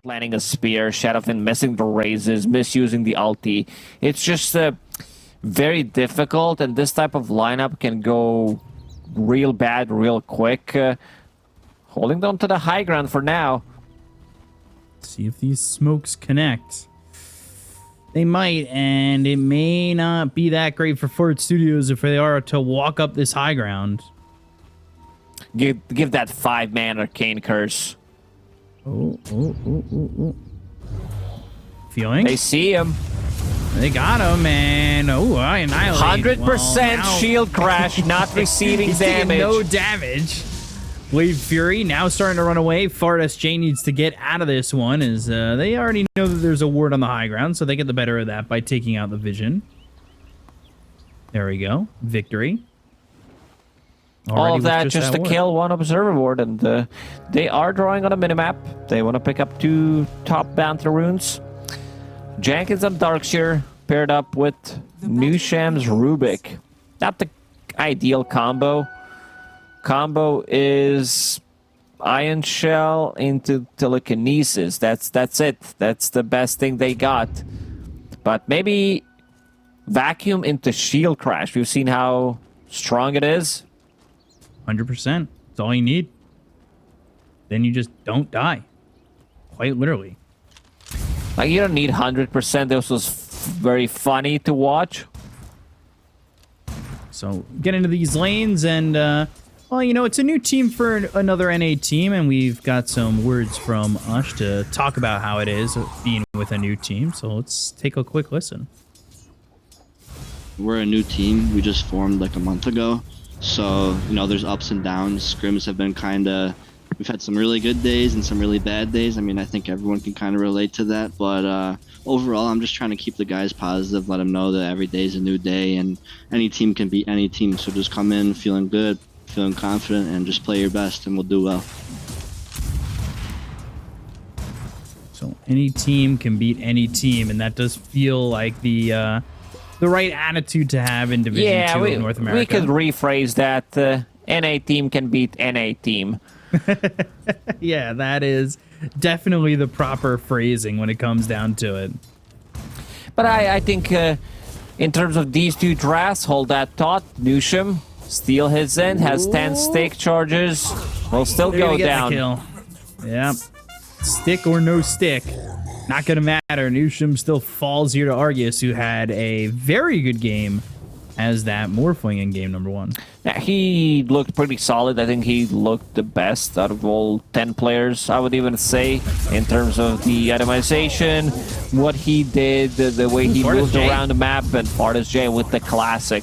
landing a spear, Shadowfin missing the raises, misusing the ulti. It's just very difficult, and this type of lineup can go real bad real quick. Holding on to the high ground for now. See if these smokes connect. They might, and it may not be that great for Fort Studios if they are to walk up this high ground. Give that 5-man arcane curse. Oh. Feeling? They see him. They got him, and I annihilate. 100% shield crash, not receiving damage. No damage. Wave Fury now starting to run away. Fart SJ needs to get out of this one, as they already know that there's a ward on the high ground, so they get the better of that by taking out the vision. There we go. Victory. All of that just to kill one observer ward, and they are drawing on a minimap. They want to pick up 2 top Banter runes. Jenkins and Darkseer paired up with Nusham's Rubik. Not the ideal combo. Combo is Ion Shell into Telekinesis. That's it. That's the best thing they got. But maybe Vacuum into Shield Crash. We've seen how strong it is. 100%. That's all you need. Then you just don't die. Quite literally. Like, you don't need 100%. This was very funny to watch. So, get into these lanes and, well, you know, it's a new team for another NA team, and we've got some words from Ush to talk about how it is being with a new team. So let's take a quick listen. We're a new team. We just formed like a month ago. So, you know, there's ups and downs. Scrims have been we've had some really good days and some really bad days. I mean, I think everyone can kind of relate to that. But overall, I'm just trying to keep the guys positive, let them know that every day is a new day and any team can beat any team. So just come in feeling good, feeling confident, and just play your best, and we'll do well. So any team can beat any team, and that does feel like the right attitude to have in Division 2 of North America. We could rephrase that. NA team can beat NA team. Yeah, that is definitely the proper phrasing when it comes down to it. But I think in terms of these 2 drafts, hold that thought. Nusham, steal his end, has 10 stake charges, will still go down. Kill. Yep. Stick or no stick, not gonna matter. Nusham still falls here to Argus, who had a very good game as that Morphling in game number 1. Yeah, he looked pretty solid. I think he looked the best out of all 10 players, I would even say, in terms of the itemization, what he did, the way he moved around the map, and Fartis J with the classic.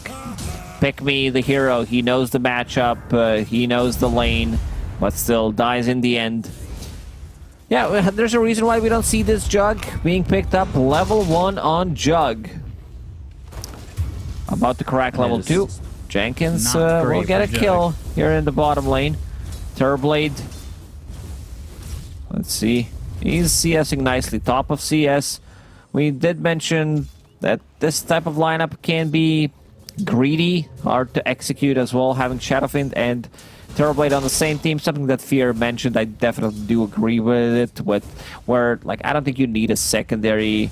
Pick me, the hero. He knows the matchup, he knows the lane, but still dies in the end. Yeah, there's a reason why we don't see this Jug being picked up. Level 1 on Jug. About to crack level 2. Jenkins will get a kill here in the bottom lane. Terrorblade. Let's see. He's CSing nicely. Top of CS. We did mention that this type of lineup can be greedy, hard to execute as well, having Shadowfiend and Terrorblade on the same team. Something that Fear mentioned, I definitely do agree with it. Where, like, I don't think you need a secondary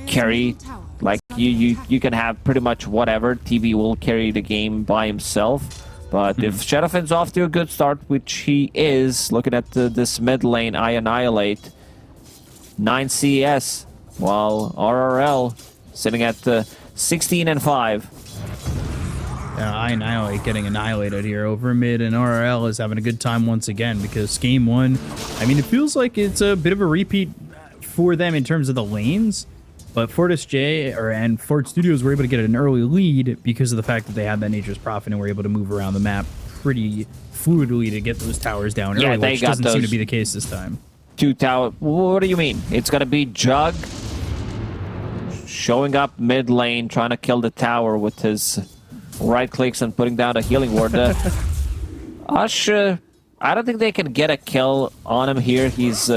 carry. Like, you can have pretty much whatever. TV will carry the game by himself. But if Shadowfiend's off to a good start, which he is, looking at this mid lane, I Annihilate. 9 CS, while RRL sitting at 16 and 5. I Annihilate getting annihilated here over mid, and RRL is having a good time once again because game 1, I mean, it feels like it's a bit of a repeat for them in terms of the lanes. But Fortis J and Fort Studios were able to get an early lead because of the fact that they had that Nature's Prophet and were able to move around the map pretty fluidly to get those towers down early, which doesn't seem to be the case this time. 2 tower. What do you mean? It's going to be Jug showing up mid lane, trying to kill the tower with his right clicks and putting down a healing ward. Ush, I don't think they can get a kill on him here. He's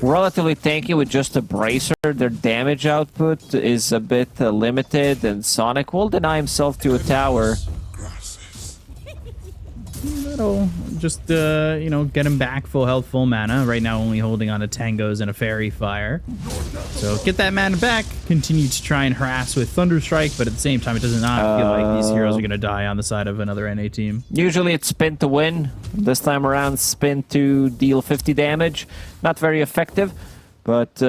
relatively tanky with just a bracer. Their damage output is a bit limited, and Sonic will deny himself to a tower. That'll just, you know, get him back full health, full mana. Right now only holding on to Tangos and a Fairy Fire. So get that mana back. Continue to try and harass with Thunderstrike, but at the same time, it does not feel like these heroes are going to die on the side of another NA team. Usually it's spin to win. This time around, spin to deal 50 damage. Not very effective, but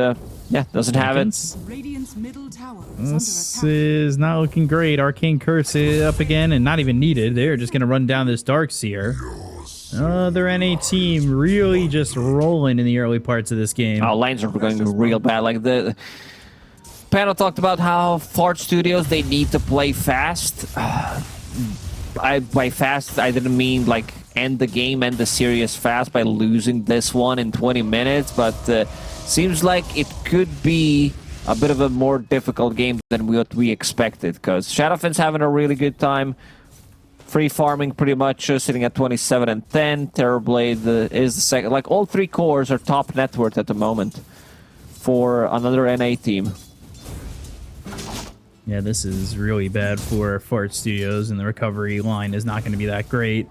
yeah, doesn't have it. Radiant's middle tower This is not looking great. Arcane Curse is up again and not even needed. They're just going to run down this Darkseer. Other NA team really just rolling in the early parts of this game. Our lanes are going real bad. Like the panel talked about how Fart Studios, they need to play fast. By fast, I didn't mean like end the game, end the series fast by losing this one in 20 minutes, but seems like it could be a bit of a more difficult game than what we expected, because Shadowfin's having a really good time. Free farming pretty much, sitting at 27 and 10. Terrorblade is the second. Like, all three cores are top net worth at the moment for another NA team. Yeah, this is really bad for Fart Studios, and the recovery line is not going to be that great.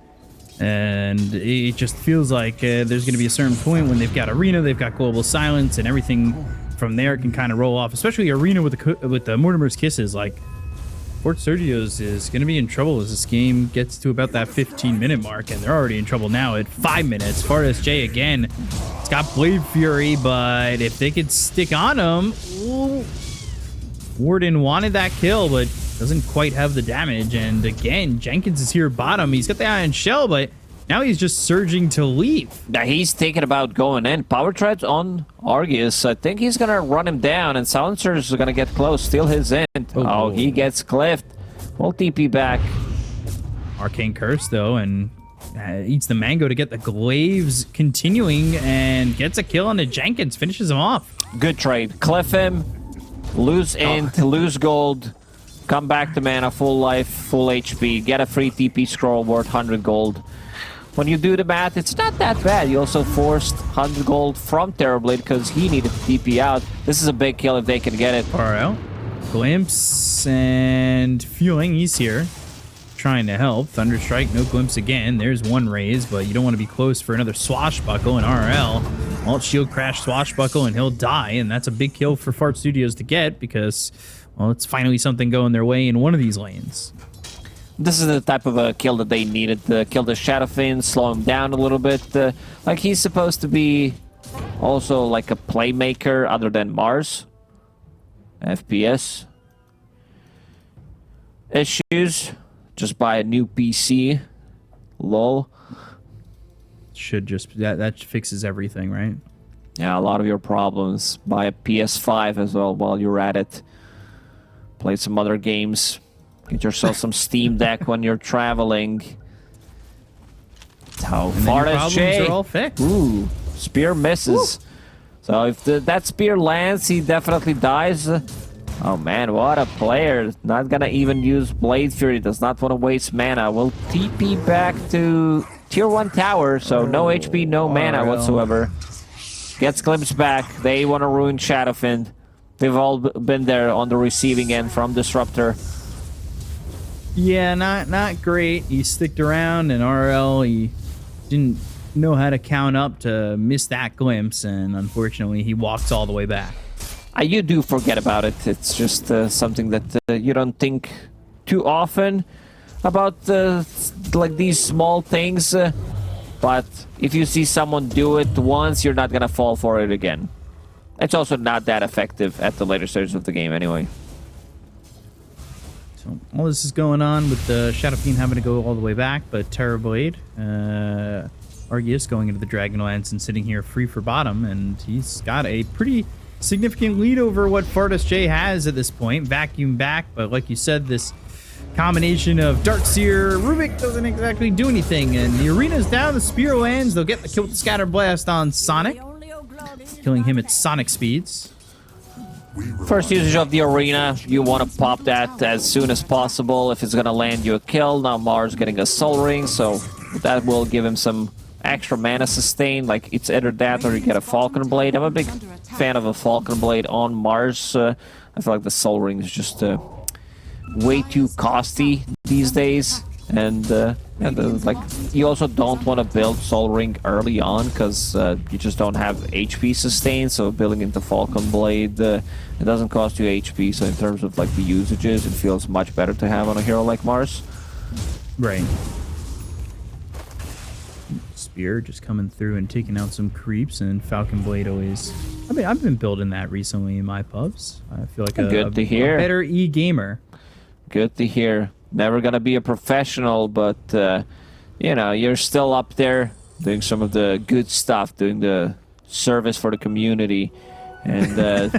And it just feels like there's going to be a certain point when they've got Arena, they've got Global Silence, and everything from there can kind of roll off. Especially Arena with the Mortimer's Kisses. Like, Fart Studios is going to be in trouble as this game gets to about that 15-minute mark, and they're already in trouble now at 5 minutes. Fardas J again, it's got Blade Fury, but if they could stick on him, ooh, Warden wanted that kill, but doesn't quite have the damage. And again, Jenkins is here bottom. He's got the Iron Shell, but now he's just surging to leave. Now he's thinking about going in. Power Treads on Argus. I think he's going to run him down, and Silencer's going to get close. Steal his end. Oh, he gets cliffed. We'll TP back. Arcane Curse, though, and eats the mango to get the glaives continuing, and gets a kill on the Jenkins. Finishes him off. Good trade. Cliff him. Lose int. Lose gold. Come back to mana, full life, full HP, get a free TP scroll worth 100 gold. When you do the math, it's not that bad. You also forced 100 gold from Terrorblade because he needed to TP out. This is a big kill if they can get it. RL, Glimpse, and Fueling, he's here. Trying to help. Thunderstrike, no Glimpse again. There's one raise, but you don't want to be close for another Swashbuckle in RL. Alt Shield Crash Swashbuckle, and he'll die, and that's a big kill for Fart Studios to get because, well, it's finally something going their way in one of these lanes. This is the type of a kill that they needed. Kill the Shadowfin, slow him down a little bit. Like, he's supposed to be also like a playmaker other than Mars. FPS. Issues. Just buy a new PC. Lol. Should just... That fixes everything, right? Yeah, a lot of your problems. Buy a PS5 as well while you're at it. Play some other games. Get yourself some Steam Deck when you're traveling. How far is Jay? Are all fixed. Ooh, spear misses. Woo. So if that spear lands, he definitely dies. Oh man, what a player. Not gonna even use Blade Fury. Does not want to waste mana. Will TP back to tier 1 tower. So no HP, no mana whatsoever. Gets Glimpse back. They want to ruin Shadowfin. They've all been there on the receiving end from Disruptor. Yeah, not great. He sticked around, and RL, he didn't know how to count up to miss that glimpse, and unfortunately, he walks all the way back. You do forget about it. It's just something that you don't think too often about, like these small things. But if you see someone do it once, you're not gonna fall for it again. It's also not that effective at the later stages of the game anyway. So all this is going on with the Shadow Fiend having to go all the way back, but Terrorblade, Argus going into the Dragonlance and sitting here free for bottom, and he's got a pretty significant lead over what Fardas J has at this point. Vacuum back, but like you said, this combination of Darkseer, Rubik doesn't exactly do anything, and the arena's down, the spear lands, they'll get the kill with the Scatter Blast on Sonic, killing him at Sonic speeds. First usage of the arena, you want to pop that as soon as possible if it's going to land you a kill. Now Mars getting a Soul Ring, so that will give him some extra mana sustain. Like, it's either that or you get a Falcon Blade. I'm a big fan of a Falcon Blade on Mars. I feel like the Soul Ring is just way too costly these days. And And like, you also don't want to build Soul Ring early on because you just don't have HP sustain. So building into Falcon Blade, it doesn't cost you HP. So in terms of like the usages, it feels much better to have on a hero like Mars. Right. Spear just coming through and taking out some creeps, and Falcon Blade always. I mean, I've been building that recently in my pubs. I feel like Good to hear. A better e-gamer. Good to hear. Never gonna be a professional, but you know, you're still up there doing some of the good stuff, doing the service for the community. And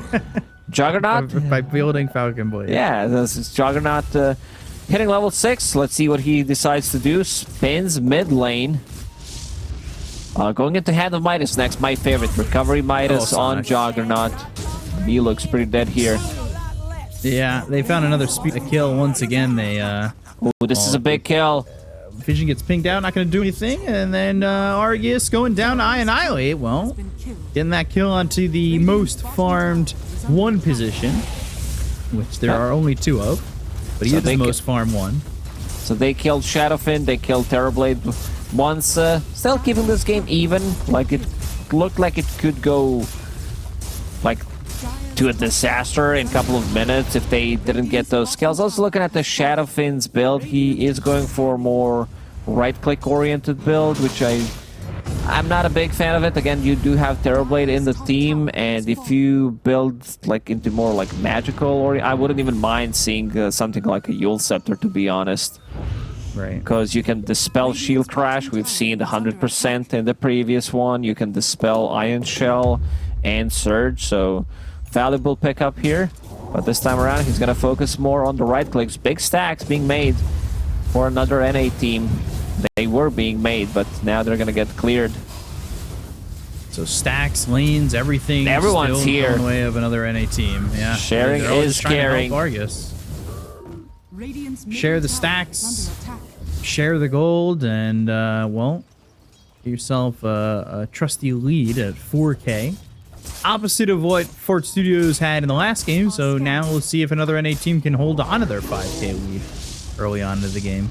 Juggernaut By building Falcon Blade. Yeah, this is Juggernaut hitting level 6. Let's see what he decides to do. Spins mid lane. Going into Hand of Midas next. My favorite, Recovery Midas on Juggernaut. He looks pretty dead here. Yeah, they found another kill once again. They Ooh, this is a big kill. Vision gets pinged out, not going to do anything, and then Argus going down to Annihilate. Well, getting that kill onto the most farmed 1 position, which there are only 2 of, but he is the most farmed 1. So they killed Shadowfin, they killed Terrorblade once. Still keeping this game even. Like, it looked like it could go like to a disaster in a couple of minutes if they didn't get those kills. Also looking at the Shadowfin's build, he is going for a more right-click oriented build, which I'm not a big fan of it. Again, you do have Terrorblade in the team, and if you build like into more like magical, or I wouldn't even mind seeing something like a Yule Scepter, to be honest. Right. Because you can dispel Shield Crash. We've seen the 100% in the previous one. You can dispel Ion Shell and Surge, so valuable pickup here. But this time around, he's gonna focus more on the right clicks. Big stacks being made for another NA team. They were being made, but now they're gonna get cleared. So stacks, lanes, everything. Everyone's still here. In the way of another NA team. Yeah. Sharing They're all is just trying to help caring. Argus. Share the stacks, share the gold, and well, get yourself a trusty lead at 4K. Opposite of what Fort Studios had in the last game, so now we'll see if another NA team can hold on to their 5K lead early on into the game.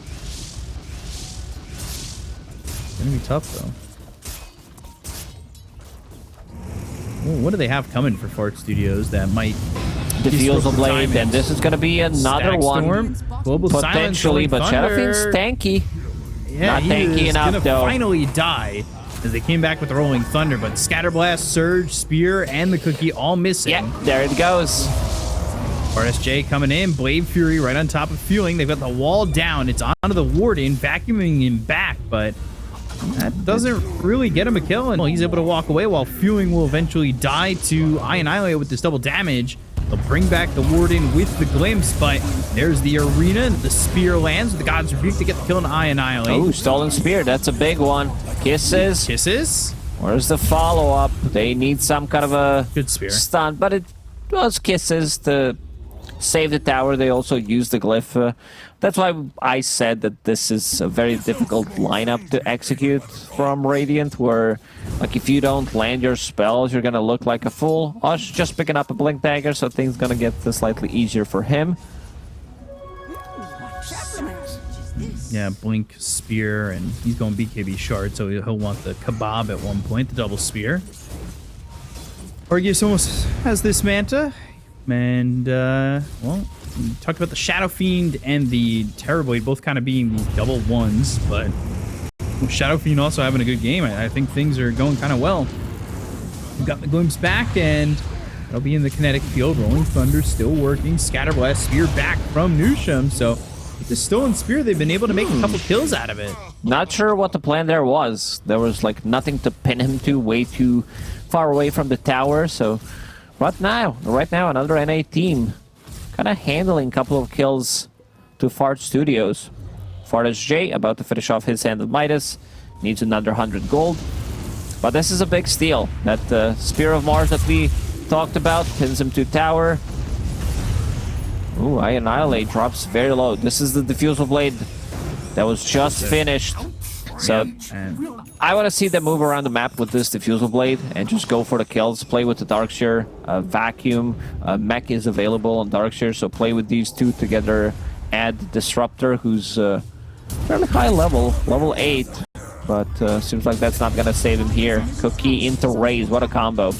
It's gonna be tough though. Ooh, what do they have coming for Fort Studios that might Diffusal Blade, and this is gonna be another Stack one. Storm, Global Silence, Potentially, but Thunder. Shadowfin's tanky. Yeah, Not tanky he is enough, gonna though. finally die as they came back with the Rolling Thunder, but Scatterblast, Surge, Spear, and the Cookie all missing. Yeah, there it goes. RSJ coming in, Blade Fury right on top of Fueling. They've got the wall down. It's onto the Warden, vacuuming him back, but that doesn't really get him a kill, and he's able to walk away while Fueling will eventually die to Annihilate with this double damage. They'll bring back the Warden with the Glimpse, but there's the Arena. The Spear lands with the God's Rebuke to get the kill on Annihilate. Oh, Stolen Spear, that's a big one. Kisses. Kisses. Where's the follow-up? They need some kind of a Good spear. stunt, but it was Kisses to save the tower. They also used the glyph. That's why I said that this is a very difficult lineup to execute from Radiant, where like if you don't land your spells, you're gonna look like a fool. Us just picking up a Blink Dagger, so things gonna get slightly easier for him. Yeah, Blink, Spear, and he's going BKB Shard, so he'll want the Kebab at one point, the double Spear. Argus almost has this Manta, and, well, we talked about the Shadow Fiend and the Terrorblade both kind of being the double ones, but Shadow Fiend also having a good game. I think things are going kind of well. We've got the Glimpse back, and it'll be in the kinetic field. Rolling Thunder still working. Scatterblast, Spear back from Nusham, so with the Stolen Spear, they've been able to make a couple kills out of it. Not sure what the plan there was. There was like nothing to pin him to, way too far away from the tower. So right now, another NA team kind of handling a couple of kills to Fart Studios. Fart J about to finish off his Hand of Midas. Needs another 100 gold. But this is a big steal. That Spear of Mars that we talked about pins him to tower. Ooh, Annihilate drops very low. This is the Diffusal Blade that was just finished. So I want to see them move around the map with this Diffusal Blade and just go for the kills. Play with the Darkshire, Vacuum, Mech is available on Darkshire, so play with these two together. Add Disruptor, who's fairly high level, level 8. But seems like that's not gonna save him here. Cookie into Raze, what a combo.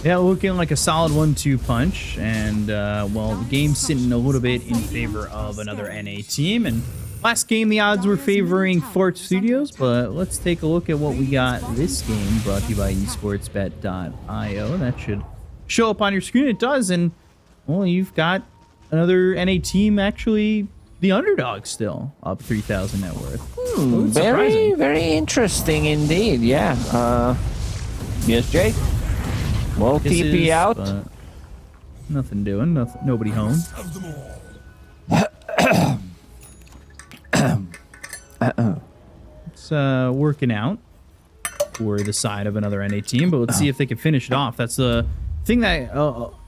Yeah, looking like a solid 1-2 punch. And, well, the game's sitting a little bit in favor of another NA team. And last game, the odds were favoring Fort Studios. But let's take a look at what we got this game, brought to you by esportsbet.io. That should show up on your screen. It does. And, well, you've got another NA team actually the underdog still, up 3,000 net worth. Very, very interesting indeed. Yeah. BSJ. Well, TP out. Nothing doing. Nothing. Nobody home. It's working out for the side of another NA team, but let's see if they can finish it off. That's the thing that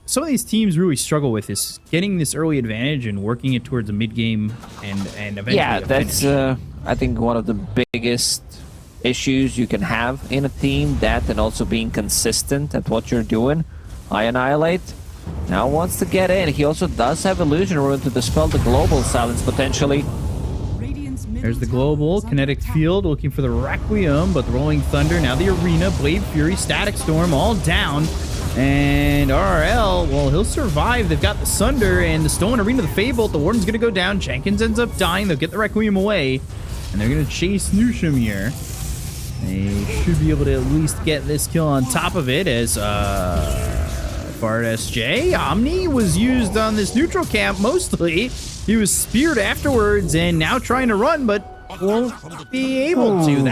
some of these teams really struggle with, is getting this early advantage and working it towards a mid game and eventually. Yeah, that's I think one of the biggest issues you can have in a team, that and also being consistent at what you're doing. I Annihilate now wants to get in. He also does have Illusion Rune to dispel the global silence potentially. There's the global kinetic field looking for the Requiem, but the Rolling Thunder, now the Arena, Blade Fury, Static Storm, all down. And RRL, well, he'll survive. They've got the Sunder and the Stolen Arena, the Fable. The Warden's going to go down. Jenkins ends up dying. They'll get the Requiem away, and they're going to chase Nusham here. They should be able to at least get this kill on top of it, as Bard SJ. Omni was used on this neutral camp mostly. He was speared afterwards and now trying to run, but won't be able to.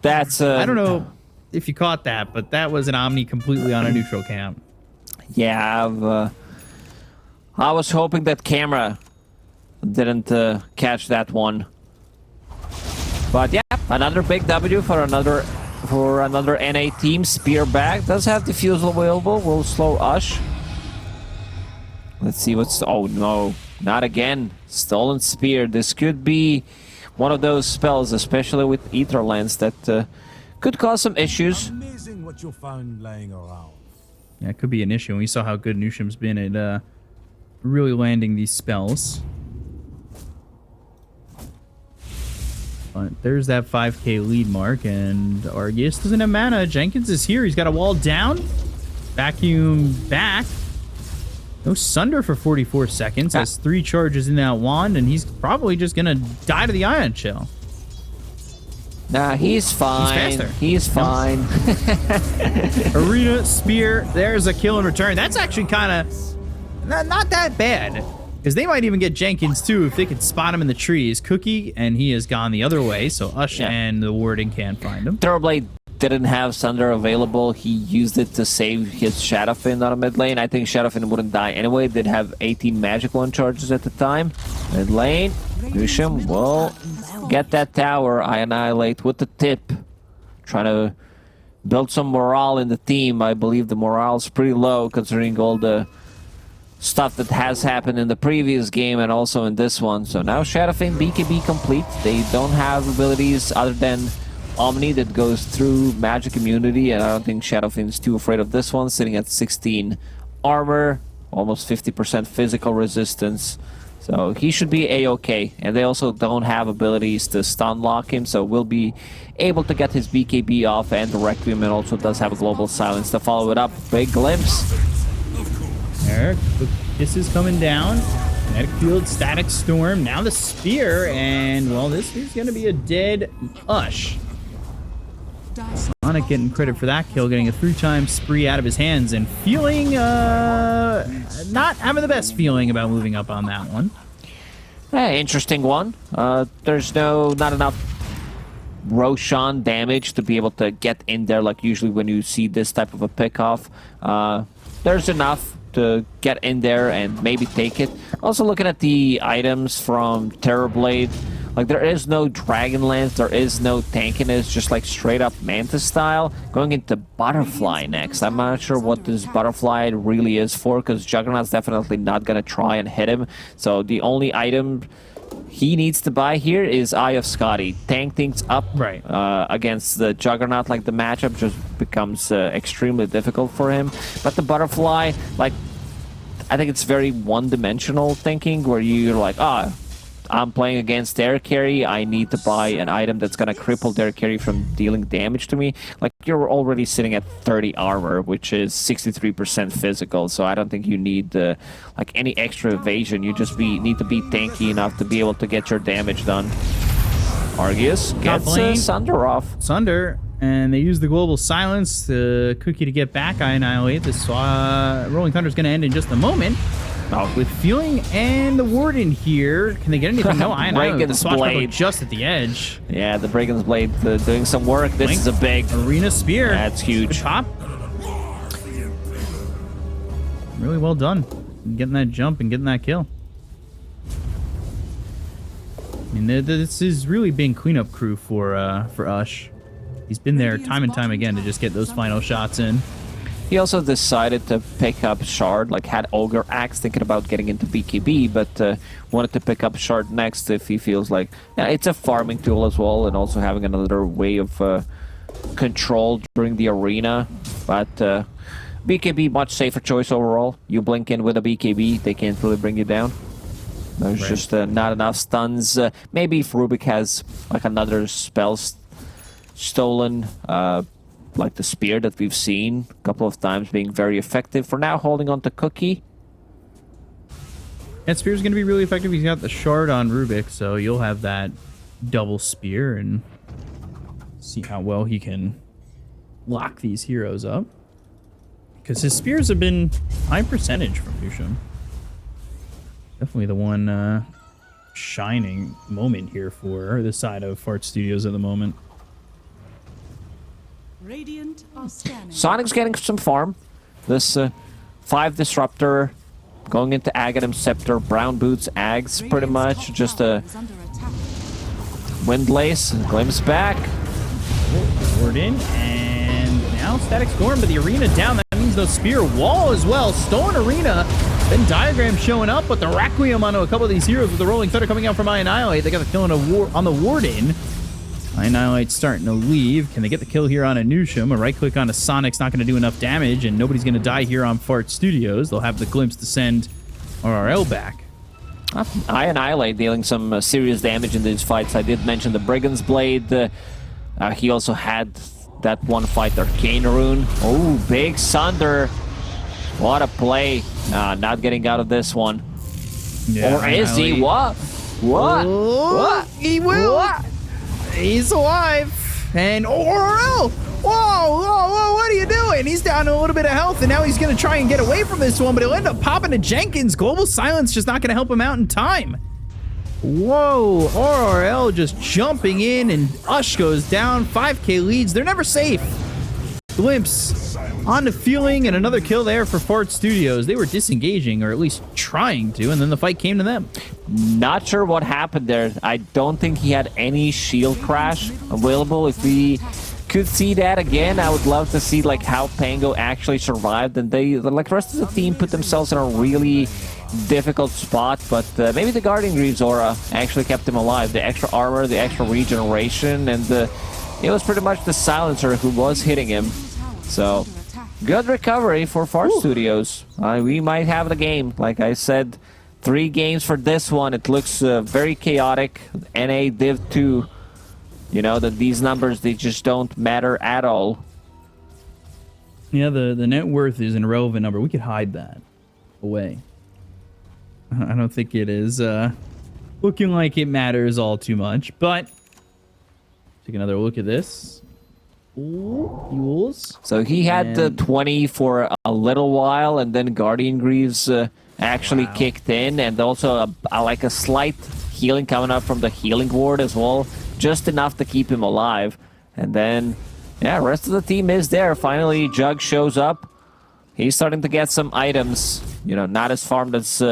That's I don't know if you caught that, but that was an Omni completely on a neutral camp. Yeah, I was hoping that camera didn't catch that one. But yeah, another big W for another NA team. Spear back, does have defusal available, will slow Ush. Let's see what's... Oh no, not again. Stolen Spear. This could be one of those spells, especially with Ether Lens, that could cause some issues. Amazing what you found laying around. Yeah, it could be an issue. We saw how good Nusham's been at really landing these spells. But there's that 5k lead mark, and Argus doesn't have mana. Jenkins is here. He's got a wall down. Vacuum back. No Sunder for 44 seconds. Has 3 charges in that wand, and he's probably just going to die to the Ion Chill. Nah, he's fine. He's fine. Arena, Spear. There's a kill in return. That's actually kind of not that bad. Because they might even get Jenkins, too, if they could spot him in the trees. Cookie, and he has gone the other way, so Ush and the Warden can't find him. Terrorblade didn't have Sunder available. He used it to save his Shadowfin on a mid lane. I think Shadowfin wouldn't die anyway. Did have 18 magic one charges at the time. Mid lane, Nusham will get that tower. I Annihilate with the tip. Trying to build some morale in the team. I believe the morale's pretty low considering all the stuff that has happened in the previous game and also in this one. So now Shadowfin BKB complete. They don't have abilities other than Omni that goes through magic immunity, and I don't think Shadowfin's too afraid of this one, sitting at 16 armor, almost 50% physical resistance. So he should be a-okay. And they also don't have abilities to stun lock him, so we'll be able to get his BKB off, and the Requiem also does have a global silence to follow it up. Big glimpse. Eric, this is coming down. Kinetic Field, Static Storm, now the Spear, and, well, this is going to be a dead Ush. Sonic getting credit for that kill, getting a 3-time spree out of his hands, and feeling, not having the best feeling about moving up on that one. Interesting one. There's not enough Roshan damage to be able to get in there like usually when you see this type of a pick-off. There's enough to get in there and maybe take it. Also looking at the items from Terrorblade, like there is no Dragonlance, there is no tankiness, just like straight up Mantis style. Going into Butterfly next. I'm not sure what this Butterfly really is for, because Juggernaut's definitely not gonna try and hit him. So the only item he needs to buy here is Eye of Scotty. Tank things up against the Juggernaut, like the matchup just becomes extremely difficult for him. But the Butterfly, like, I think it's very one-dimensional thinking, where you're like, I'm playing against their carry, I need to buy an item that's gonna cripple their carry from dealing damage to me. Like, you're already sitting at 30 armor, which is 63% physical, so I don't think you need like any extra evasion. You just need to be tanky enough to be able to get your damage done. Argus gets Sunder off. Sunder, and they use the global silence, the cookie to get back. I annihilate this. Rolling Thunder is going to end in just a moment. With Feeling and the Warden here, can they get anything? No, I know. The Swashbuckler just at the edge. Yeah, the Brigand's Blade doing some work. This is a big Arena Spear. That's huge. Good pop. Really well done. Getting that jump and getting that kill. I mean, this is really being cleanup crew for Ush. He's been there time and time again to just get those final shots in. He also decided to pick up Shard, like had Ogre Axe, thinking about getting into BKB, but wanted to pick up Shard next if he feels like it's a farming tool as well, and also having another way of control during the arena. But BKB, much safer choice overall. You blink in with a BKB, they can't really bring you down. There's just not enough stuns. Maybe if Rubik has like another spell stolen, like the spear that we've seen a couple of times being very effective. For now, holding on to Cookie. That spear's going to be really effective. He's got the shard on Rubik, so you'll have that double spear and see how well he can lock these heroes up. Because his spears have been high percentage from Lucian. Definitely the one shining moment here for the side of Fart Studios at the moment. Radiant are scanning. Sonic's getting some farm. This 5 Disruptor going into Aghanim Scepter, Brown Boots, Ags, pretty much. Just a Windlace, Glimpse back. Word in, and now Static Storm, but the arena down. That means the Spear Wall as well. Stolen Arena. Then Diagram showing up, but the Requiem onto a couple of these heroes with the Rolling Thunder coming out from Annihilate. They got the kill on the Warden. Annihilate's starting to leave. Can they get the kill here on Anushim? A right click on a Sonic's not going to do enough damage, and nobody's going to die here on Fart Studios. They'll have the Glimpse to send RRL back. Annihilate dealing some serious damage in these fights. I did mention the Brigand's Blade. He also had that one fight, Arcane Rune. Oh, big Sunder. What a play. Not getting out of this one. Yeah, or is he? What? What? He will. What? He's alive. And RRL! Whoa, what are you doing? He's down to a little bit of health, and now he's going to try and get away from this one, but he'll end up popping to Jenkins. Global Silence just not going to help him out in time. Whoa, RRL just jumping in, and Ush goes down. 5k leads. They're never safe. Glimpse on to Feeling, and another kill there for Fart Studios. They were disengaging, or at least trying to, and then the fight came to them. Not sure what happened there. I don't think he had any shield crash available. If we could see that again, I would love to see like how Pango actually survived, and they, like the rest of the team, put themselves in a really difficult spot. But maybe the Guardian Greaves aura actually kept him alive. The extra armor, the extra regeneration, and it was pretty much the Silencer who was hitting him. So good recovery for Fart Studios. We might have the game. Like I said, 3 games for this one. It looks very chaotic. NA Div 2. You know that these numbers, they just don't matter at all. Yeah, the net worth is an irrelevant number. We could hide that away. I don't think it is looking like it matters all too much, but take another look at this. Ooh, Yules. So he had the 20 for a little while, and then Guardian Greaves actually kicked in, and also like a slight healing coming up from the healing ward as well. Just enough to keep him alive. And then, yeah, rest of the team is there. Finally, Jug shows up. He's starting to get some items. You know, not as farmed as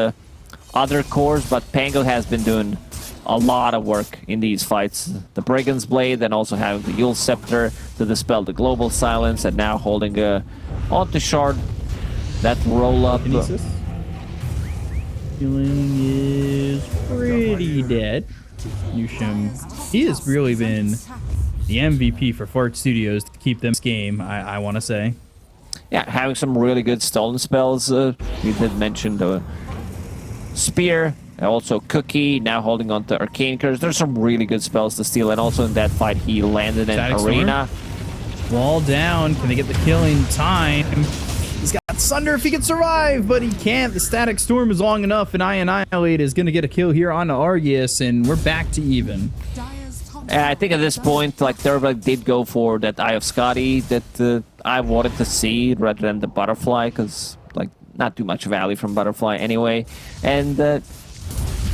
other cores, but Pango has been doing a lot of work in these fights. The Brigand's Blade, and also having the Yule Scepter to dispel the Global Silence, and now holding onto Shard. That roll-up. Kinesis. Healing is pretty dead. Yushim, he has really been the MVP for Fart Studios to keep them in this game, I want to say. Yeah, having some really good stolen spells. We did mention the Spear And also Cookie now holding on to Arcane Curse. There's some really good spells to steal, and also in that fight he landed in Static Arena. Wall down. Can they get the kill in time? He's got Sunder if he can survive, but he can't. The Static Storm is long enough, and Annihilate is going to get a kill here on Argus, and we're back to even. Dire's top I think at this point, like, Terrorblade did go for that Eye of Scotty that I wanted to see rather than the Butterfly, because, like, not too much value from Butterfly anyway. And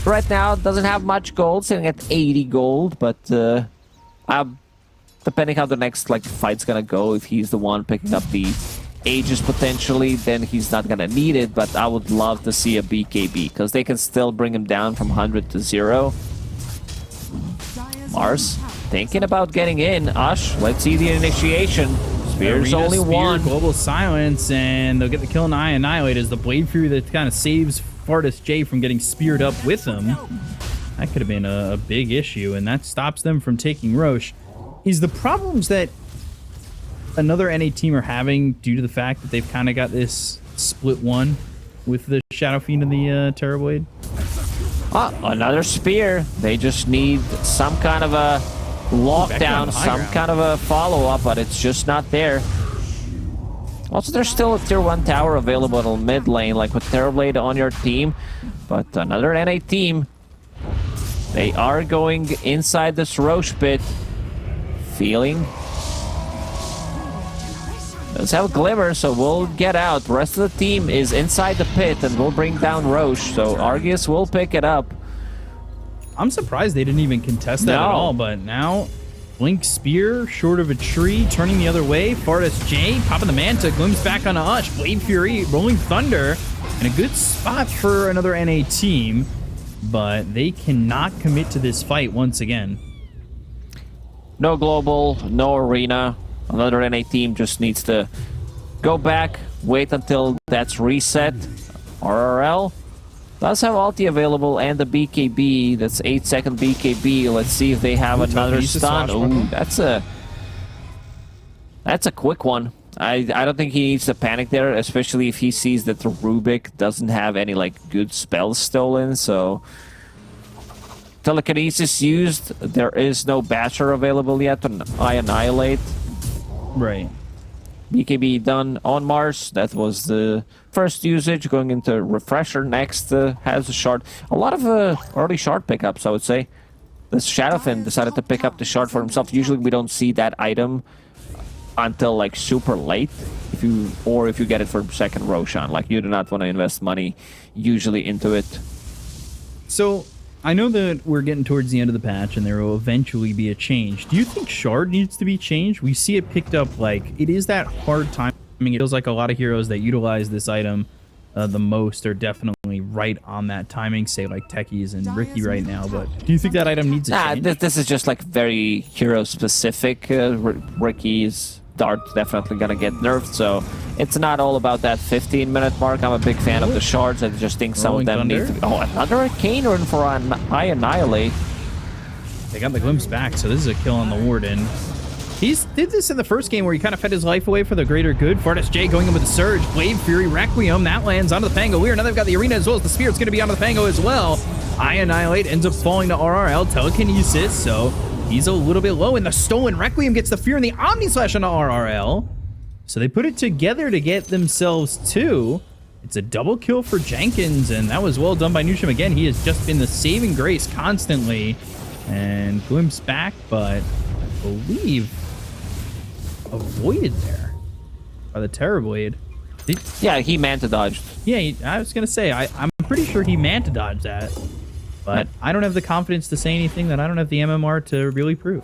right now, doesn't have much gold, sitting at 80 gold, but depending how the next, like, fight's gonna go, if he's the one picking up the Aegis potentially, then he's not gonna need it, but I would love to see a BKB, because they can still bring him down from 100 to 0. Dire's Mars middle tower thinking about getting in. Ush, let's see the initiation. Spear's Arena only Spear, one. Global Silence, and they'll get the kill on Annihilate as the Blade Fury that kind of saves Fartus J from getting speared up with them. That could have been a big issue, and that stops them from taking Roche. Is the problems that another NA team are having due to the fact that they've kind of got this split one with the Shadow Fiend and the Terrorblade? Another spear. They just need some kind of a Back on lockdown, the high some ground. kind of a follow-up, but it's just not there. Also, there's still a tier 1 tower available in mid lane, like with Terrorblade on your team. But another NA team, they are going inside this Roche pit. Feeling. Let's have a glimmer, so we'll get out. The rest of the team is inside the pit, and we'll bring down Roche. So Argus will pick it up. I'm surprised they didn't even contest that at No. all, but now Blink Spear, short of a tree, turning the other way. Fartus J, popping the Manta, glimpse back on Ush. Blade Fury, Rolling Thunder, and a good spot for another NA team, but they cannot commit to this fight once again. No global, no arena. Another NA team just needs to go back, wait until that's reset. RRL does have ulti available and the BKB. That's 8-second BKB. Let's see if they have another piece of stun. swashbuckle. Ooh, that's a quick one. I don't think he needs to panic there, especially if he sees that the Rubik doesn't have any like good spells stolen. So telekinesis used. There is no basher available yet to Annihilate. Right. BKB done on Mars. That was the first usage. Going into Refresher next has a shard. A lot of early shard pickups, I would say. This Shadowfin decided to pick up the shard for himself. Usually we don't see that item until like super late. If you get it for second Roshan. Like you do not want to invest money usually into it. So I know that we're getting towards the end of the patch and there will eventually be a change. Do you think Shard needs to be changed? We see it picked up, like, it is that hard timing. It feels like a lot of heroes that utilize this item the most are definitely right on that timing, say like Techies and Ricky right now. But do you think that item needs a change? This is just like very hero specific. Ricky's dart definitely gonna get nerfed, so it's not all about that 15-minute mark. I'm a big fan of the shards. I just think some Rolling of them Thunder? need to. Oh, another Arcane Rune for an Annihilate. They got the glimpse back, so this is a kill on the Warden. He's did this in the first game where he kind of fed his life away for the greater good. Fartus J going in with the Surge. Blade Fury, Requiem, that lands onto the Pangolier. Now they've got the Arena as well as the Spear. It's going to be onto the Pango as well. Annihilate ends up falling to RRL. Telekinesis, so he's a little bit low. And the Stolen Requiem gets the Fear and the Omni Slash onto RRL. So they put it together to get themselves two. It's a double kill for Jenkins, and that was well done by Nusham. Again, he has just been the saving grace constantly. And glimpse back, but I believe avoided there by the Terrorblade. Yeah, he Manta dodged. Yeah, I was gonna say I'm pretty sure he Manta dodged that, but I don't have the confidence to say anything that I don't have the MMR to really prove.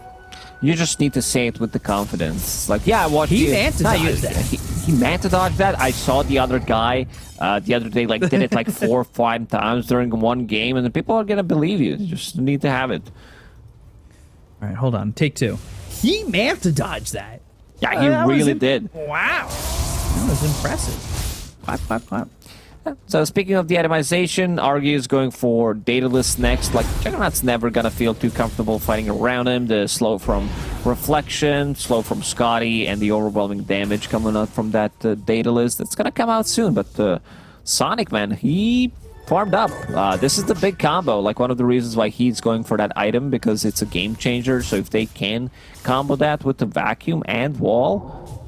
You just need to say it with the confidence. Like, yeah, I watched He Manta dodged that. He Manta dodged that. I saw the other guy the other day, like, did it like 4 or 5 times during one game, and the people are gonna believe you. You just need to have it. All right, hold on. Take two. He Manta dodged that. Yeah, he That was really did. Wow. That was impressive. Clap, clap, clap. So speaking of the itemization, Argy is going for Daedalus next. Like, Juggernaut's never gonna feel too comfortable fighting around him. The slow from Reflection, slow from Scotty, and the overwhelming damage coming out from that Daedalus. That's gonna come out soon, but Sonic, man, he farmed up. This is the big combo, like one of the reasons why he's going for that item, because it's a game changer. So if they can combo that with the vacuum and wall,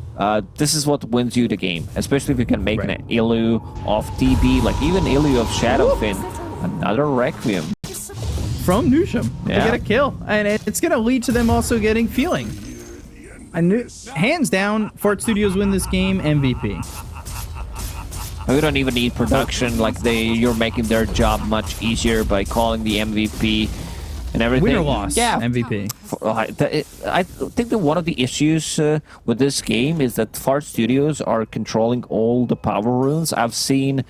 this is what wins you the game, especially if you can make an Illu of TB, like even Illu of Shadowfin. Another Requiem. From Nusham. Yeah. They get a kill. And it's going to lead to them also getting feeling. Hands down, Fart Studios win this game, MVP. We don't even need production, like you're making their job much easier by calling the MVP and everything. Win or loss, yeah. MVP. I think that one of the issues with this game is that Fart Studios are controlling all the power runes. I've seen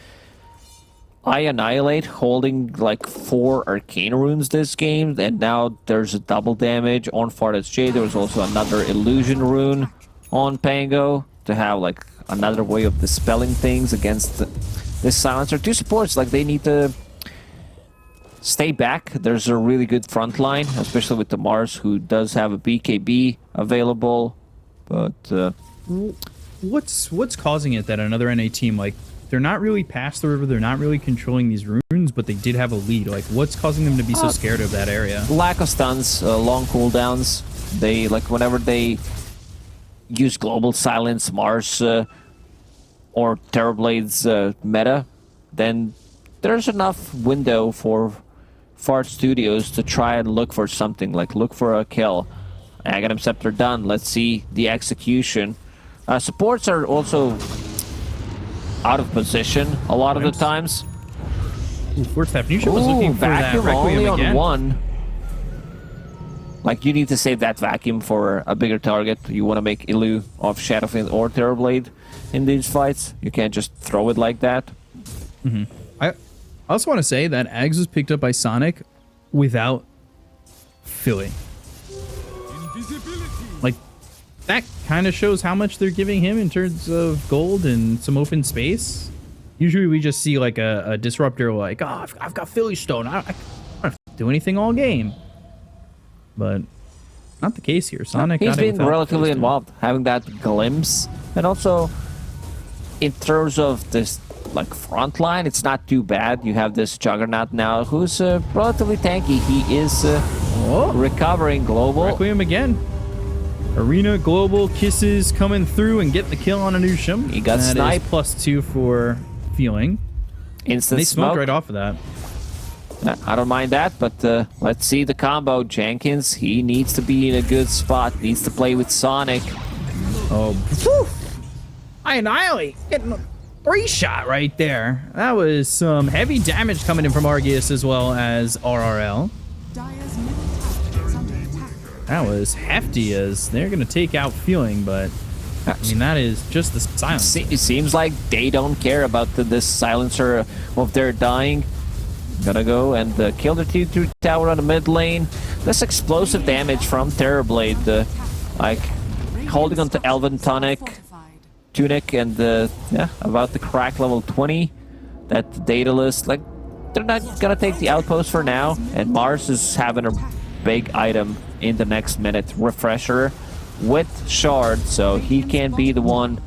I Annihilate holding like 4 arcane runes this game, and now there's a double damage on Fart SJ. There was also another illusion rune on Pango to have like another way of dispelling things against this silencer. 2 supports, like they need to stay back. There's a really good front line, especially with the Mars, who does have a BKB available. But what's causing it that another NA team, like, they're not really past the river, they're not really controlling these runes, but they did have a lead? Like, what's causing them to be so scared of that area? Lack of stuns, long cooldowns. They, like, whenever they use Global Silence, Mars, or Terrorblade's meta, then there's enough window for Fart Studios to try and look for something, like look for a kill. Aghanim Scepter done. Let's see the execution. Supports are also out of position a lot of the times. First half, Nusha was looking for that vacuum Requiem only again. on one. Like, you need to save that vacuum for a bigger target. You want to make Illu of Shadowfin or Terrorblade in these fights. You can't just throw it like that. Mm-hmm. I also want to say that Ags was picked up by Sonic without Philly. Like, that kind of shows how much they're giving him in terms of gold and some open space. Usually we just see like a disruptor like, oh, I've got Philly Stone. I don't have to do anything all game. But not the case here. Sonic He's got it been without relatively Philly Stone. involved, having that glimpse. And also, in terms of this like front line, it's not too bad. You have this Juggernaut now who's relatively tanky. He is recovering global. Requiem again. Arena, Global, Kisses coming through and getting the kill on Anusham. He got sniped. +2 for feeling. Instant They smoked smoke. right off of that. I don't mind that, but let's see the combo. Jenkins, he needs to be in a good spot. Needs to play with Sonic. Oh, whew. I Annihilate. Getting a 3-shot right there. That was some heavy damage coming in from Argeus as well as RRL. Dire's middle tower is under attack. That was hefty as they're going to take out Feeling, but I mean, that is just the silence. It seems like they don't care about this silencer of their dying. Gonna go and kill the T2 tower on the mid lane. This explosive damage from Terrorblade, like holding onto Elven Tunic, and yeah, about to crack level 20. That Daedalus, like, they're not gonna take the outpost for now. And Mars is having a big item in the next minute. Refresher with Shard, so he can be the one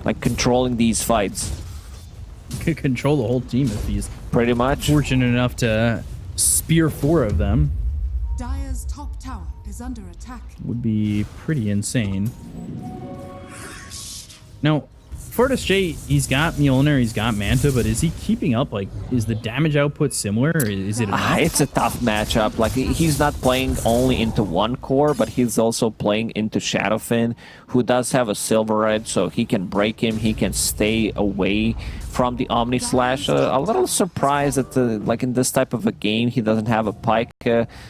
like controlling these fights. Could control the whole team if he's Pretty much. fortunate enough to spear 4 of them. Dire's top tower is under attack. Would be pretty insane. Now, Fortis J, he's got Mjolnir, he's got Manta, but is he keeping up? Like, is the damage output similar, or is it enough? It's a tough matchup. Like, he's not playing only into one core, but he's also playing into Shadowfin, who does have a Silver Edge, so he can break him, he can stay away from the Omni Slash. A little surprised that, like, in this type of a game, he doesn't have a Pike.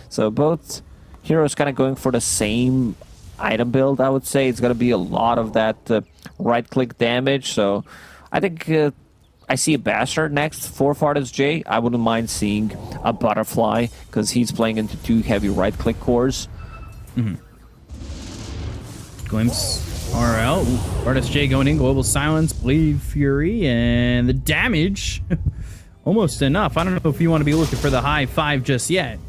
So both heroes kind of going for the same item build, I would say. It's going to be a lot of that right-click damage, so I think I see a Bastard next for Fortis J. I wouldn't mind seeing a Butterfly, because he's playing into 2 heavy right-click cores. Glimpse RL. Fortis J going in, Global Silence, Blade Fury, and the damage almost enough. I don't know if you want to be looking for the high 5 just yet.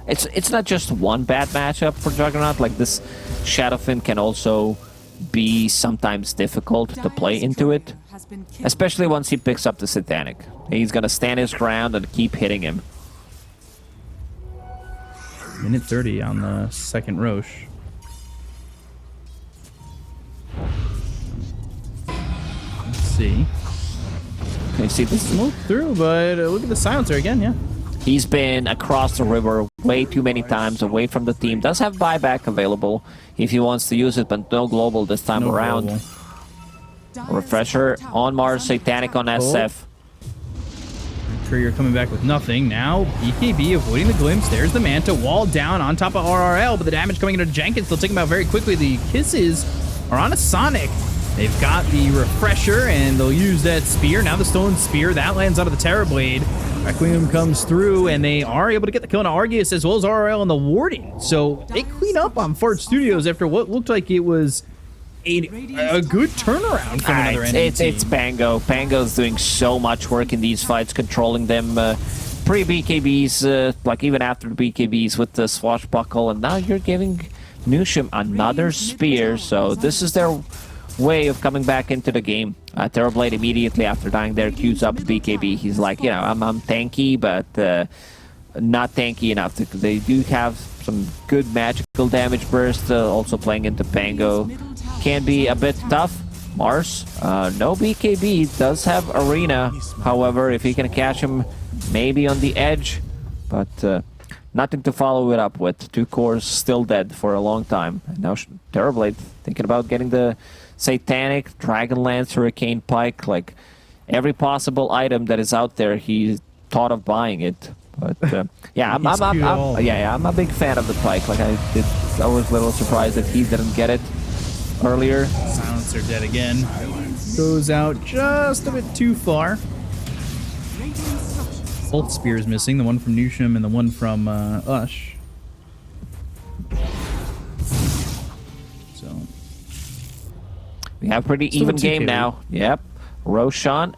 It's not just one bad matchup for Juggernaut. Like, this Shadowfin can also be sometimes difficult to play into it. has been killed. Especially once he picks up the Satanic. He's gonna stand his ground and keep hitting him. Minute 30 on the second Roche. Let's see. Can you see this? Smoke through, but look at the silencer again, yeah. He's been across the river way too many times away from the team. Does have buyback available if he wants to use it, but no global this time No around. global. Dire's Refresher top tower on Mars, is under Satanic on attack. SF. Courier coming back with nothing. Now, BKB avoiding the glimpse. There's the Manta. Wall down on top of RRL, but the damage coming into Jenkins. They'll take him out very quickly. The kisses are on a Sonic. They've got the Refresher, and they'll use that Spear. Now the Stolen Spear. That lands out of the Terrorblade. Requiem comes through, and they are able to get the kill on Argus as well as RRL and the Warding. So they clean up on Fart Studios after what looked like it was a good turnaround from another enemy team. It's Pango. Pango's doing so much work in these fights, controlling them pre-BKBs, like even after the BKBs with the Swashbuckle, and now you're giving Nusham another Spear, so this is their way of coming back into the game. Terrorblade immediately after dying there queues up BKB. He's like, you know, I'm tanky, but not tanky enough. They do have some good magical damage burst, also playing into Pango. Can be a bit tough. Mars, no BKB, does have Arena. However, if he can catch him, maybe on the edge, but nothing to follow it up with. 2 cores still dead for a long time. And now Terrorblade thinking about getting the Satanic, Dragonlance, Hurricane Pike, like every possible item that is out there, he thought of buying it. But yeah, I'm a big fan of the Pike. Like I was a little surprised that he didn't get it earlier. Silencer dead again. Goes out just a bit too far. Both spears missing, the one from Nusham and the one from Ush. So we have pretty Still even a 2K game lead. now. Yep. Roshan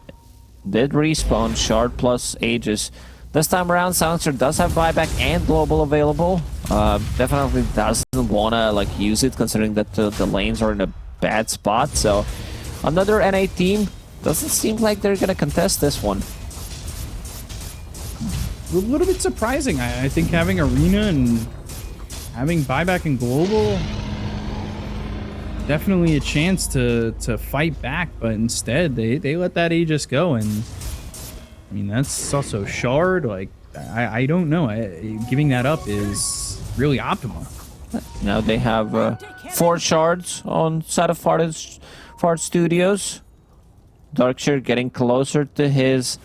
did respawn, Shard plus Aegis. This time around, Silencer does have buyback and global available. Definitely doesn't wanna like use it, considering that the lanes are in a bad spot. So another NA team doesn't seem like they're gonna contest this one. a little bit surprising. I think having Arena and having buyback and global, definitely a chance to fight back, but instead they let that Aegis go, and I mean that's also Shard. Like I don't know, giving that up is really optimal. Now they have 4 shards on side of Fart Studios. Darkshire getting closer to his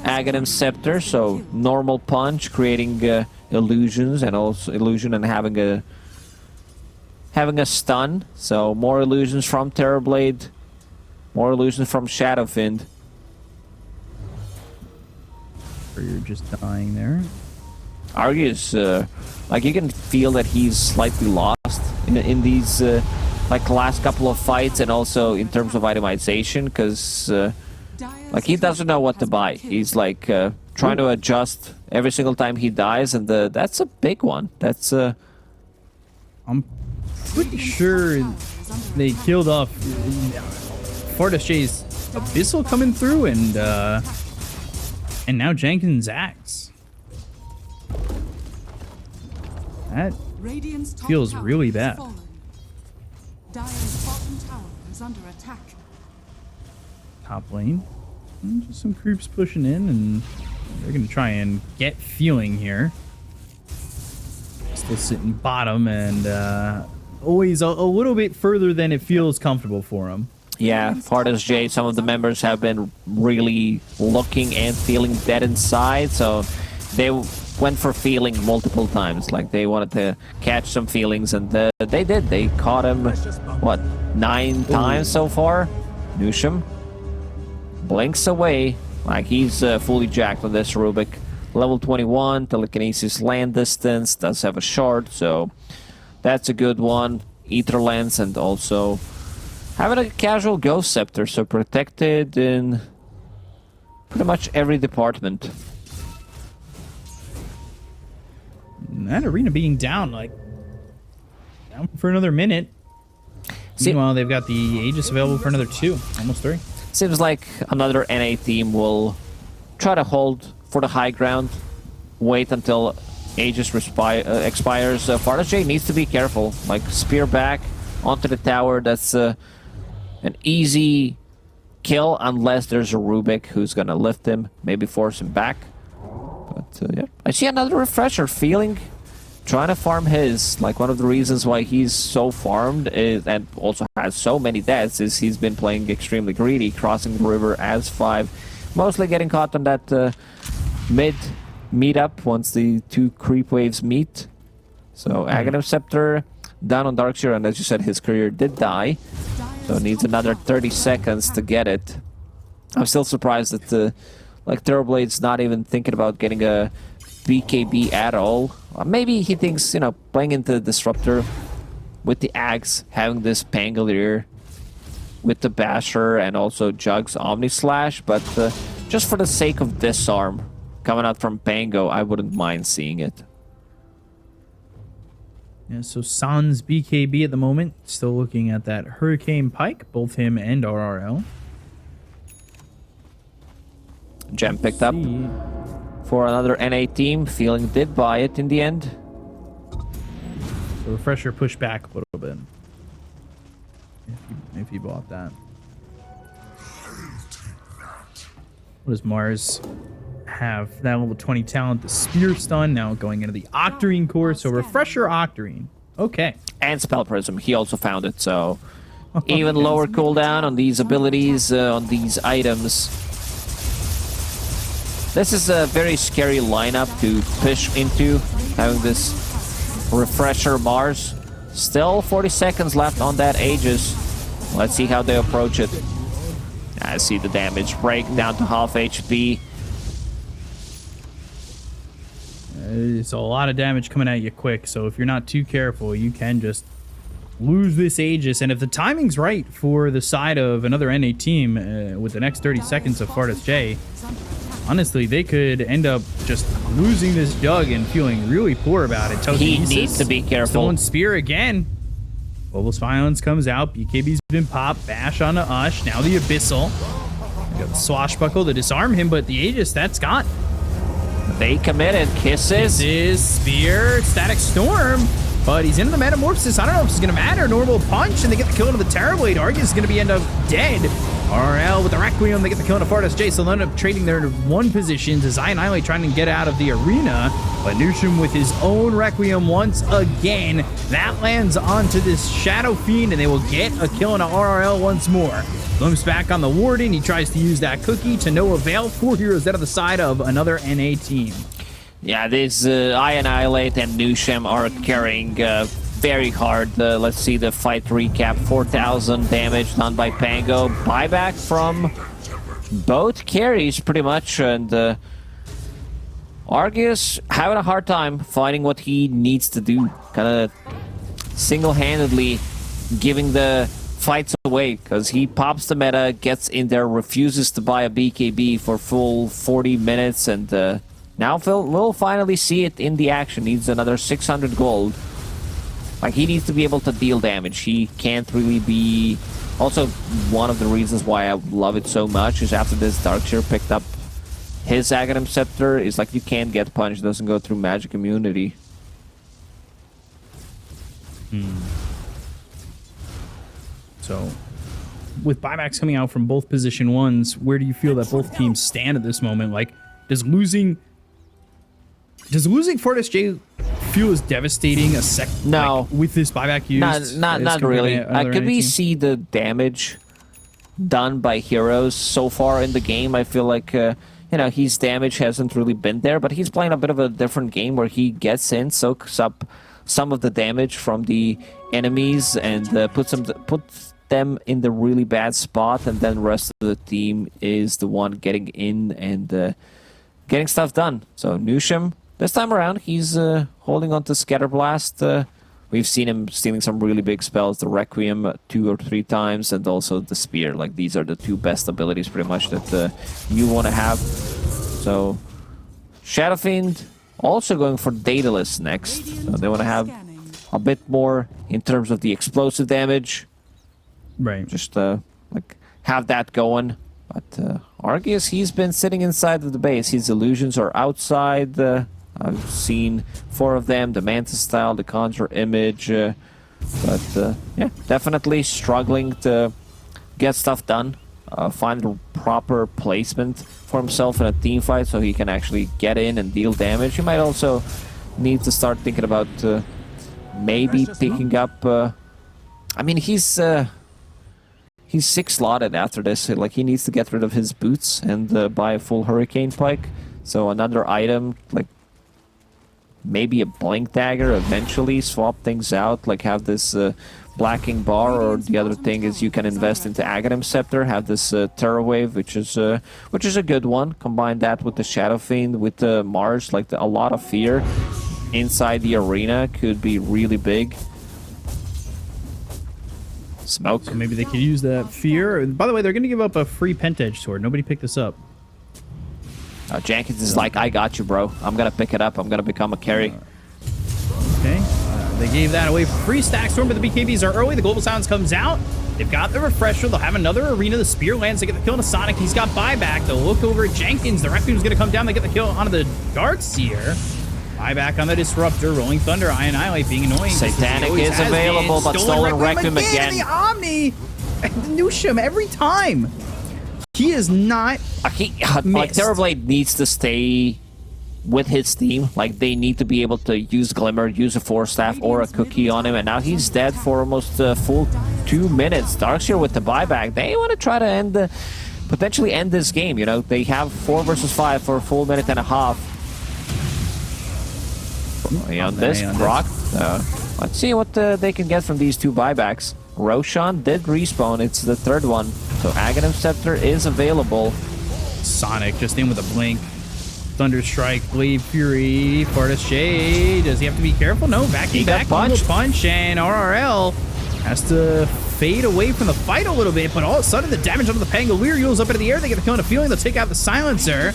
Aghanim Scepter, so normal punch, creating illusions, and also illusion and having a stun. So more illusions from Terrorblade, more illusions from Shadowfiend. Or you're just dying there. Argus, like you can feel that he's slightly lost in these like last couple of fights, and also in terms of itemization, because like he doesn't know what to buy. He's like trying to adjust every single time he dies, and that's a big one. That's I'm pretty sure they killed off Fortescue's Abyssal coming through, and now Jenkins' Axe. That Radiant's top feels tower really has bad. fallen. Dire's bottom tower is under attack. top lane. Just some creeps pushing in, and they're going to try and get feeling here. Still sitting bottom, and always a little bit further than it feels comfortable for them. yeah, hard as J. Some of the members have been really looking and feeling dead inside, so they went for feeling multiple times. Like they wanted to catch some feelings, and they did. They caught him, what, 9 times so far? Nusham blinks away like he's fully jacked on this Rubik. Level 21, telekinesis land distance, does have a shard, so that's a good one. Ether lens, and also having a casual ghost scepter, so protected in pretty much every department. And that arena being down, like, down for another minute. See- Meanwhile, they've got the Aegis available for another 2, almost 3. Seems like another NA team will try to hold for the high ground, wait until Aegis expires. Fardas J needs to be careful. Like, spear back onto the tower. That's an easy kill unless there's a Rubik who's gonna lift him, maybe force him back. But yeah, I see another refresher feeling, trying to farm his. Like, one of the reasons why he's so farmed is, and also has so many deaths, is he's been playing extremely greedy, crossing the river as 5, mostly getting caught on that mid meetup once the 2 creep waves meet. So Aghanim Scepter down on Darkseer, and as you said, his career did die, so needs another 30 seconds to get it. I'm still surprised that like Terrorblade's not even thinking about getting a BKB at all. Maybe he thinks, you know, playing into Disruptor with the Axe, having this Pangolier with the Basher and also Jug's Omni Slash, but just for the sake of Disarm coming out from Pango, I wouldn't mind seeing it. Yeah, so Sans BKB at the moment, still looking at that Hurricane Pike, both him and RRL. Gem picked up for another NA team. Feeling did buy it in the end. So Refresher pushed back a little bit. If he bought that. What does Mars have? That level 20 talent, the Spear Stun, now going into the Octarine core. So Refresher Octarine. Okay. And Spell Prism, he also found it, so even lower cooldown on these abilities, on these items. This is a very scary lineup to push into, having this Refresher Mars. Still 40 seconds left on that Aegis. Let's see how they approach it. I see the damage break down to half HP. It's a lot of damage coming at you quick, so if you're not too careful, you can just lose this Aegis. And if the timing's right for the side of another NA team with the next 30 seconds of Fardas J, honestly, they could end up just losing this Jug and feeling really poor about it. He needs to be careful. Stolen Spear again. Global's Violence comes out. BKB's been popped. Bash onto Ush. Now the Abyssal. We got the Swashbuckle to disarm him, but the Aegis, that's gone. They committed. Kisses. Spear. Static Storm. But he's into the Metamorphosis. I don't know if it's going to matter. Normal Punch, and they get the kill into the Terrorblade. Argus is going to be end up dead. RL with the Requiem, they get the kill into Fardas J, so they'll end up trading their one position to Zion Island trying to get out of the arena. But Nushim with his own Requiem once again. That lands onto this Shadow Fiend, and they will get a kill into RRL once more. Limps back on the Warden. He tries to use that cookie to no avail. 4 heroes out of the side of another NA team. Yeah, this I Annihilate and Nushim are carrying very hard. Let's see the fight recap. 4,000 damage done by Pango. Buyback from both carries pretty much, and Argus having a hard time finding what he needs to do. Kind of single-handedly giving the fights away, because he pops the meta, gets in there, refuses to buy a BKB for full 40 minutes, and now we'll finally see it in the action. Needs another 600 gold. Like, he needs to be able to deal damage. He can't really be... Also, one of the reasons why I love it so much is after this Darkseer picked up his Aghanim Scepter, is like you can't get punched. It doesn't go through magic immunity. So, with buybacks coming out from both position ones, where do you feel that both teams stand at this moment? Like, does losing Fardas J feel as devastating No. like, with this buyback used? Not really. Could we see the damage done by heroes so far in the game? I feel like you know, his damage hasn't really been there, but he's playing a bit of a different game where he gets in, soaks up some of the damage from the enemies, and puts them in the really bad spot, and then the rest of the team is the one getting in and getting stuff done. So Nushim, this time around, he's holding on to Scatterblast. We've seen him stealing some really big spells, the Requiem 2 or 3 times, and also the Spear. Like, these are the 2 best abilities pretty much that you want to have. So Shadow Fiend also going for Daedalus next. So they want to have a bit more in terms of the explosive damage. Right. Just like have that going. But Arceus, he's been sitting inside of the base. His illusions are outside. I've seen 4 of them, the Mantis style, the Conjure image. But yeah, definitely struggling to get stuff done. Find the proper placement for himself in a team fight so he can actually get in and deal damage. He might also need to start thinking about maybe picking up... I mean, he's 6 slotted after this. Like, he needs to get rid of his boots and buy a full Hurricane Pike. So another item, like maybe a Blink Dagger, eventually swap things out, like have this Blacking Bar, or the other thing is you can invest into Aghanim Scepter, have this Terror Wave, which is a good one. Combine that with the Shadow Fiend, with the Mars, like a lot of fear inside the arena could be really big. Smoke. So maybe they could use that fear. By the way, they're going to give up a free Pentedge sword. Nobody picked this up. Jenkins is like, I got you, bro. I'm going to pick it up. I'm going to become a carry. Okay. They gave that away for free. Stack Storm, but the BKBs are early. The Global Silence comes out. They've got the Refresher. They'll have another arena. The Spear lands. They get the kill on a Sonic. He's got buyback. They'll look over at Jenkins. The Requiem's going to come down. They get the kill onto the Darkseer. Buyback on the Disruptor. Rolling Thunder. Annihilate being annoying. Satanic is available, but Stolen Requiem again. The Omni. Nushim every time. He is not like, Terrorblade needs to stay with his team. Like, they need to be able to use Glimmer, use a Force Staff or a Cookie on him, and now he's dead for almost a full 2 minutes. Darkseer with the buyback. They want to try to potentially end this game, you know. They have 4 versus 5 for a full minute and a half. On this proc, let's see what they can get from these 2 buybacks. Roshan did respawn. It's the 3rd one. So Aghanim Scepter is available. Sonic just in with a blink. Thunder Strike, Blade Fury, Farthest Shade. Does he have to be careful? No, backing back, punch, and RRL has to fade away from the fight a little bit, but all of a sudden the damage onto the Pangolier yields up into the air. They get the kill on a feeling. They'll take out the Silencer.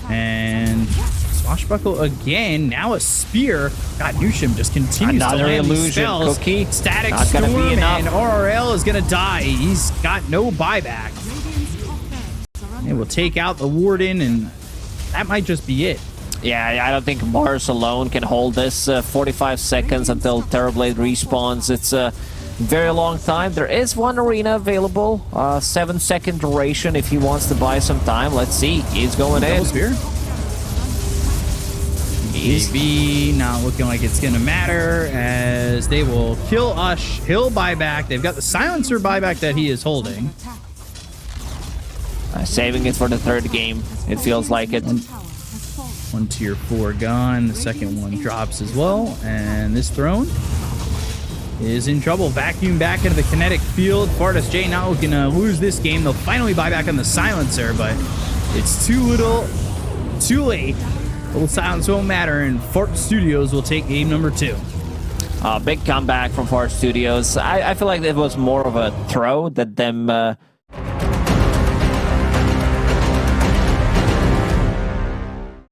And Swashbuckle again. Now a Spear. God, Nushim just continues to land these spells. Cookie. Static Storm, and RRL is going to die. He's got no buyback. And we'll take out the Warden, and that might just be it. Yeah, I don't think Mars alone can hold this. 45 seconds until Terrorblade respawns. It's a very long time. There is one arena available. 7-second duration if he wants to buy some time. Let's see. He's going in. Spear. BKB not looking like it's going to matter, as they will kill Ush. He'll buy back. They've got the Silencer buyback that he is holding. Saving it for the 3rd game. It feels like it. One tier 4 gone. The second one drops as well. And this throne is in trouble. Vacuum back into the kinetic field. Farthest J not looking to lose this game. They'll finally buy back on the Silencer, but it's too little, too late. Little silence won't matter, and Fart Studios will take game number 2. Big comeback from Fart Studios. I feel like it was more of a throw than them